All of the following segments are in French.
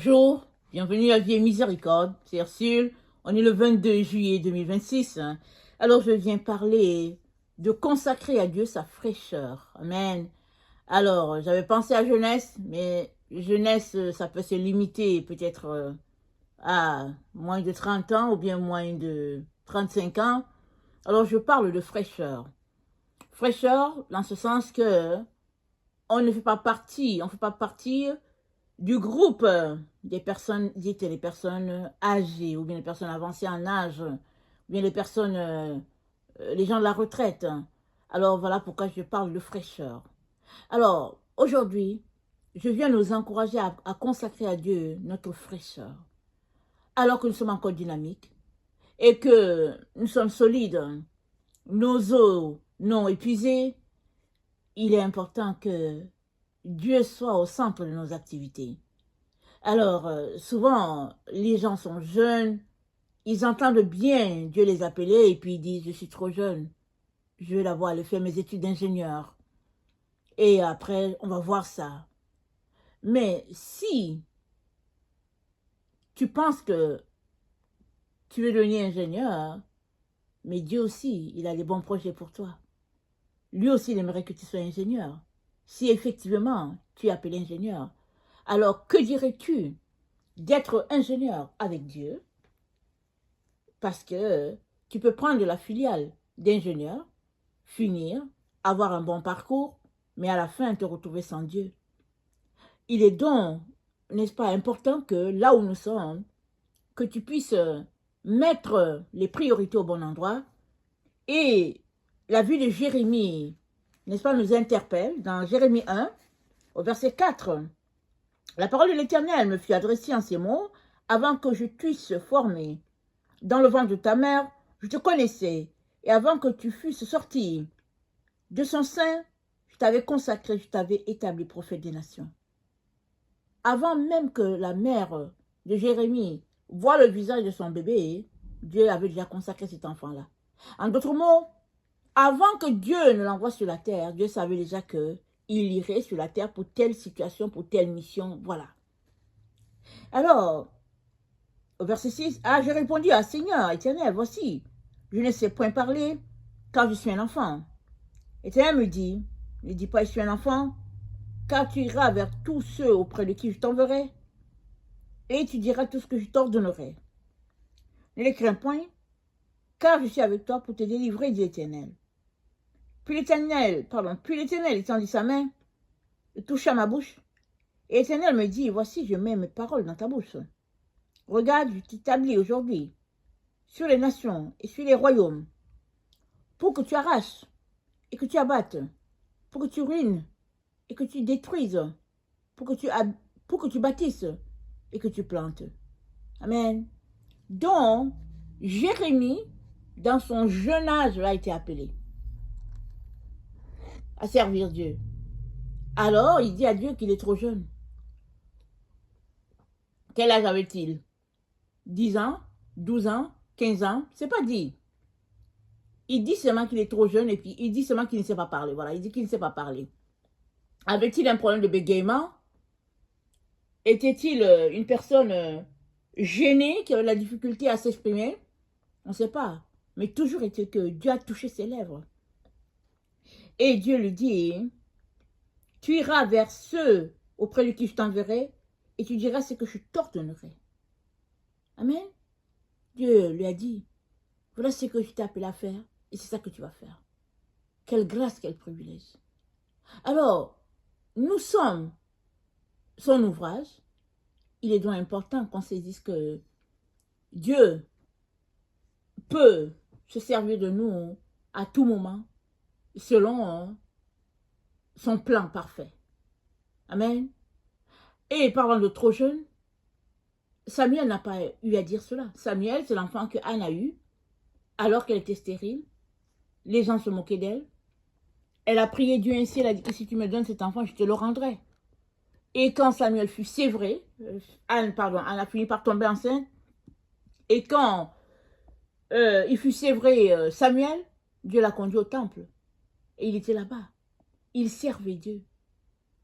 Bonjour, bienvenue à Vie et Miséricorde, c'est Ursule. On est le 22 juillet 2026. Alors je viens parler de consacrer à Dieu sa fraîcheur. Amen. Alors j'avais pensé à jeunesse, mais jeunesse ça peut se limiter peut-être à moins de 30 ans ou bien moins de 35 ans. Alors je parle de fraîcheur. Fraîcheur dans ce sens que on ne fait pas partie, on ne fait pas partie du groupe des personnes dites les personnes âgées ou bien les personnes avancées en âge, ou bien les personnes, les gens de la retraite. Alors voilà pourquoi je parle de fraîcheur. Alors aujourd'hui, je viens nous encourager à consacrer à Dieu notre fraîcheur, alors que nous sommes encore dynamiques et que nous sommes solides, nos os non épuisés. Il est important que Dieu soit au centre de nos activités. Alors, souvent, les gens sont jeunes, ils entendent bien Dieu les appeler et puis ils disent, je suis trop jeune, je vais d'abord aller faire mes études d'ingénieur. Et après, on va voir ça. Mais si tu penses que tu veux devenir ingénieur, mais Dieu aussi, il a des bons projets pour toi. Lui aussi, il aimerait que tu sois ingénieur. Si effectivement, tu es appelé ingénieur, alors que dirais-tu d'être ingénieur avec Dieu? Parce que tu peux prendre la filiale d'ingénieur, finir, avoir un bon parcours, mais à la fin te retrouver sans Dieu. Il est donc, n'est-ce pas, important que là où nous sommes, que tu puisses mettre les priorités au bon endroit. Et la vue de Jérémie, n'est-ce pas, nous interpelle dans Jérémie 1, au verset 4. La parole de l'Éternel me fut adressée en ces mots, avant que je puisse former dans le ventre de ta mère, je te connaissais, et avant que tu fusses sorti de son sein, je t'avais consacré, je t'avais établi prophète des nations. Avant même que la mère de Jérémie voie le visage de son bébé, Dieu avait déjà consacré cet enfant-là. En d'autres mots, avant que Dieu ne l'envoie sur la terre, Dieu savait déjà qu'il irait sur la terre pour telle situation, pour telle mission, voilà. Alors, au verset 6, ah, j'ai répondu à Seigneur éternel, voici, je ne sais point parler, car je suis un enfant. Éternel me dit, ne dis pas je suis un enfant, car tu iras vers tous ceux auprès de qui je t'enverrai, et tu diras tout ce que je t'ordonnerai. Ne les crains point, car je suis avec toi pour te délivrer, dit l'Éternel. Puis l'Éternel étendit sa main, toucha ma bouche, et l'Éternel me dit, voici, je mets mes paroles dans ta bouche. Regarde, je t'établis aujourd'hui sur les nations et sur les royaumes, pour que tu arraches et que tu abattes, pour que tu ruines et que tu détruises, pour que tu bâtisses et que tu plantes. Amen. Donc, Jérémie, dans son jeune âge, a été appelé à servir Dieu. Alors, il dit à Dieu qu'il est trop jeune. Quel âge avait-il? 10 ans, 12 ans, 15 ans? C'est pas dit. Il dit seulement qu'il est trop jeune et puis il dit seulement qu'il ne sait pas parler. Voilà, il dit qu'il ne sait pas parler. Avait-il un problème de bégaiement? Était-il une personne gênée qui avait la difficulté à s'exprimer? On ne sait pas. Mais toujours est-il que Dieu a touché ses lèvres. Et Dieu lui dit, tu iras vers ceux auprès de qui je t'enverrai et tu diras ce que je t'ordonnerai. Amen. Dieu lui a dit, voilà ce que je t'ai appelé à faire et c'est ça que tu vas faire. Quelle grâce, quel privilège. Alors, nous sommes son ouvrage. Il est donc important qu'on saisisse que Dieu peut se servir de nous à tout moment selon son plan parfait. Amen. Et parlant de trop jeune, Samuel n'a pas eu à dire cela. Samuel, c'est l'enfant que Anne a eu alors qu'elle était stérile. Les gens se moquaient d'elle. Elle a prié Dieu ainsi, elle a dit que si tu me donnes cet enfant, je te le rendrai. Et quand Samuel fut sévré, Anne a fini par tomber enceinte. Et quand il fut sévré Samuel, Dieu l'a conduit au temple. Et il était là-bas. Il servait Dieu.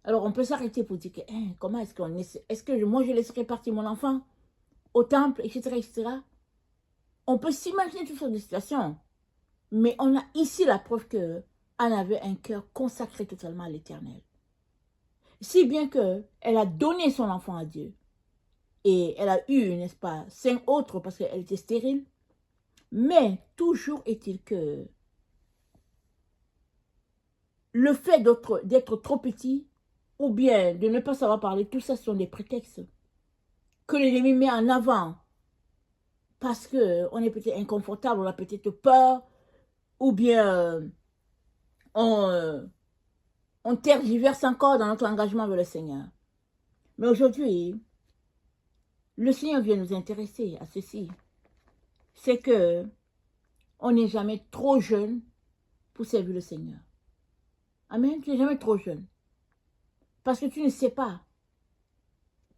Alors, on peut s'arrêter pour dire que, hein, comment est-ce qu'on est, est-ce que moi, je laisserai partir mon enfant au temple, etc., etc. On peut s'imaginer toutes sortes de situations. Mais on a ici la preuve que Anne avait un cœur consacré totalement à l'Éternel. Si bien qu'elle a donné son enfant à Dieu. Et elle a eu, n'est-ce pas, 5 autres parce qu'elle était stérile. Mais toujours est-il que le fait d'être trop petit ou bien de ne pas savoir parler, tout ça sont des prétextes que l'ennemi met en avant parce qu'on est peut-être inconfortable, on a peut-être peur ou bien on tergiverse encore dans notre engagement avec le Seigneur. Mais aujourd'hui, le Seigneur vient nous intéresser à ceci. C'est que on n'est jamais trop jeune pour servir le Seigneur. Amen. Tu n'es jamais trop jeune. Parce que tu ne sais pas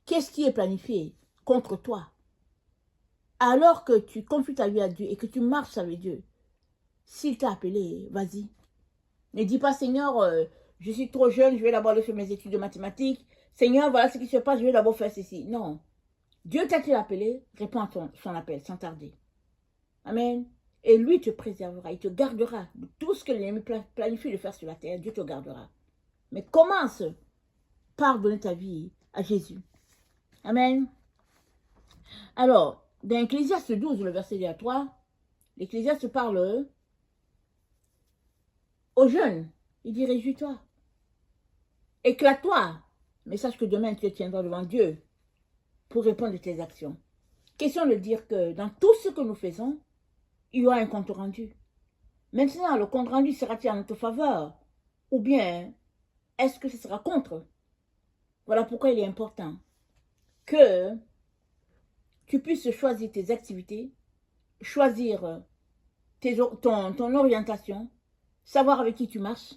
qu'est-ce qui est planifié contre toi. Alors que tu confies ta vie à Dieu et que tu marches avec Dieu, s'il t'a appelé, vas-y. Ne dis pas, Seigneur, je suis trop jeune, je vais d'abord aller faire mes études de mathématiques. Seigneur, voilà ce qui se passe, je vais d'abord faire ceci. Non. Dieu t'a-t-il appelé? Réponds à son appel sans tarder. Amen. Et lui te préservera, il te gardera. Tout ce que l'ennemi planifie de faire sur la terre, Dieu te gardera. Mais commence par donner ta vie à Jésus. Amen. Alors, dans Ecclésiaste 12, le verset 2 à 3, l'Ecclésiaste parle aux jeunes. Il dit, réjouis-toi. Éclate-toi. Mais sache que demain, tu te tiendras devant Dieu pour répondre de tes actions. Question de dire que dans tout ce que nous faisons, il y aura un compte rendu. Maintenant, le compte rendu sera-t-il en notre faveur? Ou bien, est-ce que ce sera contre? Voilà pourquoi il est important que tu puisses choisir tes activités, choisir ton orientation, savoir avec qui tu marches,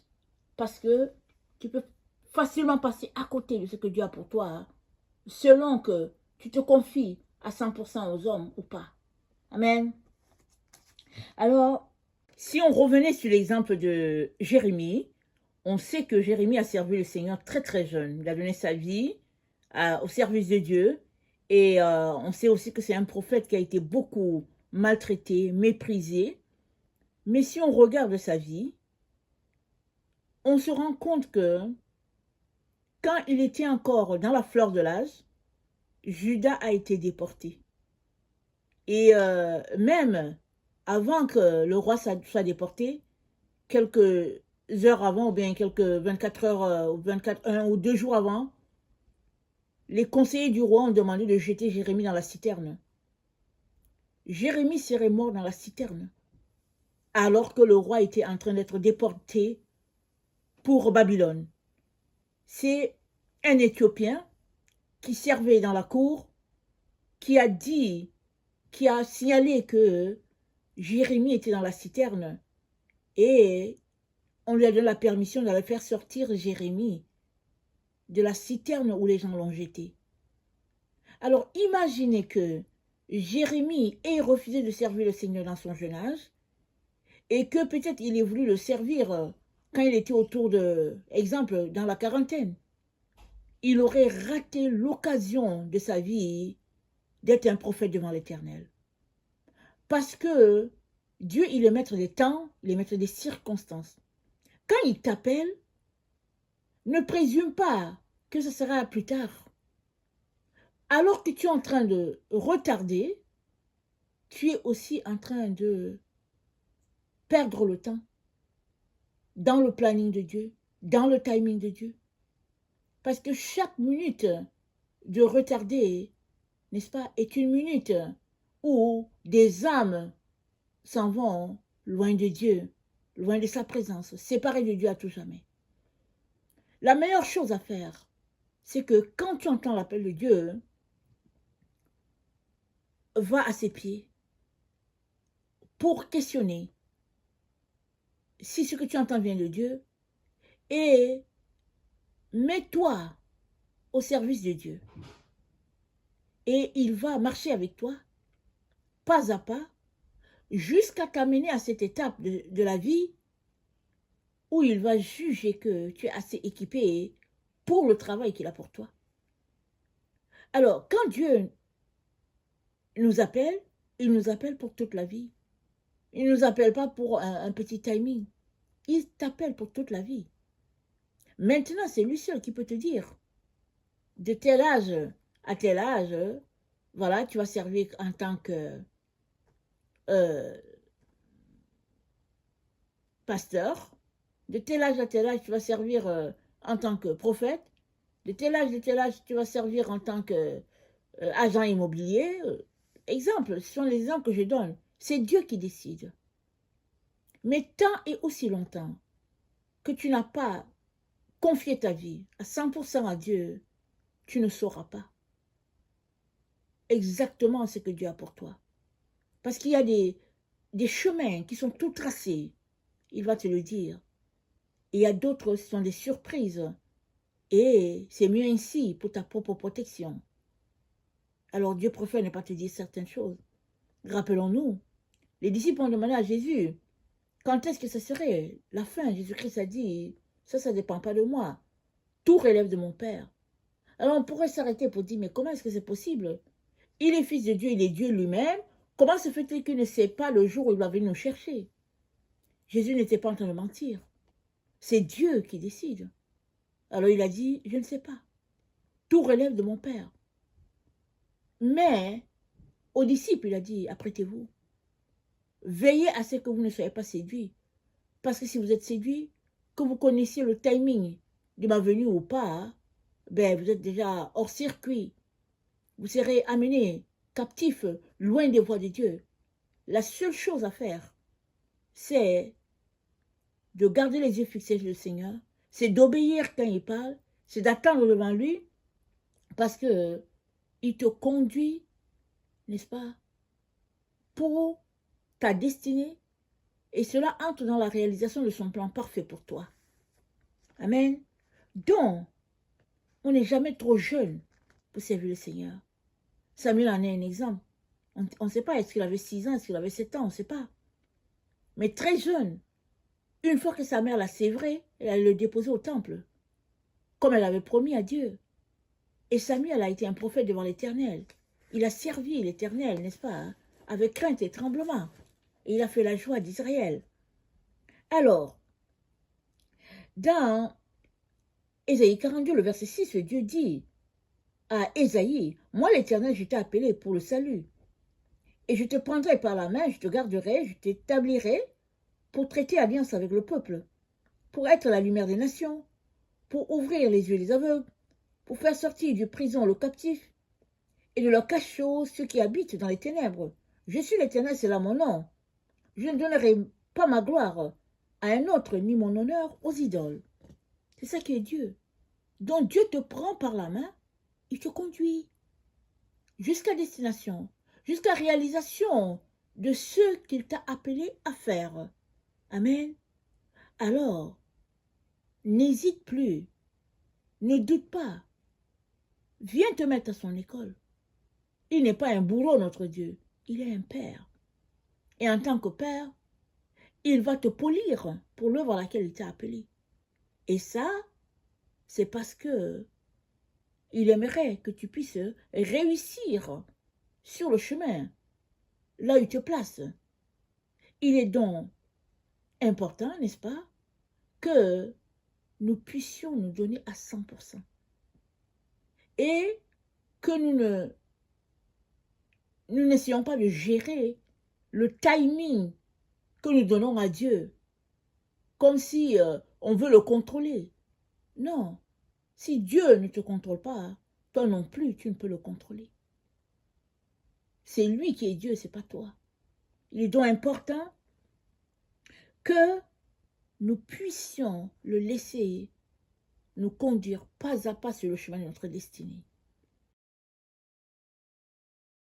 parce que tu peux facilement passer à côté de ce que Dieu a pour toi, hein, selon que tu te confies à 100% aux hommes ou pas. Amen. Alors, si on revenait sur l'exemple de Jérémie, on sait que Jérémie a servi le Seigneur très très jeune. Il a donné sa vie au service de Dieu. Et on sait aussi que c'est un prophète qui a été beaucoup maltraité, méprisé. Mais si on regarde sa vie, on se rend compte que quand il était encore dans la fleur de l'âge, Juda a été déporté. Et même avant que le roi soit déporté, quelques heures avant, ou bien quelques 24 heures, 1 ou 2 jours avant, les conseillers du roi ont demandé de jeter Jérémie dans la citerne. Jérémie serait mort dans la citerne, alors que le roi était en train d'être déporté pour Babylone. C'est un Éthiopien qui servait dans la cour, qui a signalé que Jérémie était dans la citerne et on lui a donné la permission d'aller faire sortir Jérémie de la citerne où les gens l'ont jeté. Alors imaginez que Jérémie ait refusé de servir le Seigneur dans son jeune âge et que peut-être il ait voulu le servir quand il était autour de, exemple, dans la quarantaine. Il aurait raté l'occasion de sa vie d'être un prophète devant l'Éternel. Parce que Dieu, il est maître des temps, il est maître des circonstances. Quand il t'appelle, ne présume pas que ce sera plus tard. Alors que tu es en train de retarder, tu es aussi en train de perdre le temps dans le planning de Dieu, dans le timing de Dieu. Parce que chaque minute de retarder, n'est-ce pas, est une minute où des âmes s'en vont loin de Dieu, loin de sa présence, séparées de Dieu à tout jamais. La meilleure chose à faire, c'est que quand tu entends l'appel de Dieu, va à ses pieds pour questionner si ce que tu entends vient de Dieu et mets-toi au service de Dieu. Et il va marcher avec toi, pas à pas, jusqu'à t'amener à cette étape de la vie où il va juger que tu es assez équipé pour le travail qu'il a pour toi. Alors, quand Dieu nous appelle, il nous appelle pour toute la vie. Il ne nous appelle pas pour un petit timing. Il t'appelle pour toute la vie. Maintenant, c'est lui seul qui peut te dire, de tel âge à tel âge, voilà, tu vas servir en tant que pasteur. De tel âge à tel âge, tu vas servir en tant que prophète. De tel âge, tu vas servir en tant qu'agent immobilier. Exemple, ce sont les exemples que je donne. C'est Dieu qui décide. Mais tant et aussi longtemps que tu n'as pas confié ta vie à 100% à Dieu, tu ne sauras pas exactement ce que Dieu a pour toi. Parce qu'il y a des chemins qui sont tout tracés. Il va te le dire. Et il y a d'autres, ce sont des surprises. Et c'est mieux ainsi pour ta propre protection. Alors Dieu préfère ne pas te dire certaines choses. Rappelons-nous, les disciples ont demandé à Jésus, quand est-ce que ce serait la fin? Jésus-Christ a dit, ça ne dépend pas de moi. Tout relève de mon Père. Alors on pourrait s'arrêter pour dire, mais comment est-ce que c'est possible? Il est fils de Dieu, il est Dieu lui-même. Comment se fait-il qu'il ne sait pas le jour où il va venir nous chercher? Jésus n'était pas en train de mentir. C'est Dieu qui décide. Alors il a dit, je ne sais pas. Tout relève de mon Père. Mais aux disciples, il a dit, apprêtez-vous. Veillez à ce que vous ne soyez pas séduits. Parce que si vous êtes séduits, que vous connaissiez le timing de ma venue ou pas, ben vous êtes déjà hors circuit. Vous serez amenés captifs, loin des voies de Dieu. La seule chose à faire, c'est de garder les yeux fixés sur le Seigneur, c'est d'obéir quand il parle, c'est d'attendre devant lui, parce que il te conduit, n'est-ce pas, pour ta destinée, et cela entre dans la réalisation de son plan parfait pour toi. Amen. Donc, on n'est jamais trop jeune pour servir le Seigneur. Samuel en est un exemple. On ne sait pas, est-ce qu'il avait 6 ans, est-ce qu'il avait 7 ans, on ne sait pas. Mais très jeune, une fois que sa mère l'a sévré, elle allait le déposer au temple, comme elle avait promis à Dieu. Et Samuel a été un prophète devant l'Éternel. Il a servi l'Éternel, n'est-ce pas, hein, avec crainte et tremblement. Et il a fait la joie d'Israël. Alors, dans Ésaïe 42, le verset 6, Dieu dit à Ésaïe, « Moi l'Éternel, je t'ai appelé pour le salut. Et je te prendrai par la main, je te garderai, je t'établirai pour traiter alliance avec le peuple, pour être la lumière des nations, pour ouvrir les yeux des aveugles, pour faire sortir du prison le captif et de leur cachot ceux qui habitent dans les ténèbres. Je suis l'Éternel, c'est là mon nom. Je ne donnerai pas ma gloire à un autre, ni mon honneur aux idoles. » C'est ça qui est Dieu. Donc Dieu te prend par la main, il te conduit jusqu'à destination, jusqu'à réalisation de ce qu'il t'a appelé à faire. Amen. Alors, n'hésite plus, ne doute pas. Viens te mettre à son école. Il n'est pas un bourreau, notre Dieu. Il est un père. Et en tant que père, il va te polir pour l'œuvre à laquelle il t'a appelé. Et ça, c'est parce que il aimerait que tu puisses réussir sur le chemin, là où il te place. Il est donc important, n'est-ce pas, que nous puissions nous donner à 100%. Et que nous n'essayons pas de gérer le timing que nous donnons à Dieu, comme si on veut le contrôler. Non, si Dieu ne te contrôle pas, toi non plus, tu ne peux le contrôler. C'est lui qui est Dieu, c'est pas toi. Il est donc important que nous puissions le laisser nous conduire pas à pas sur le chemin de notre destinée.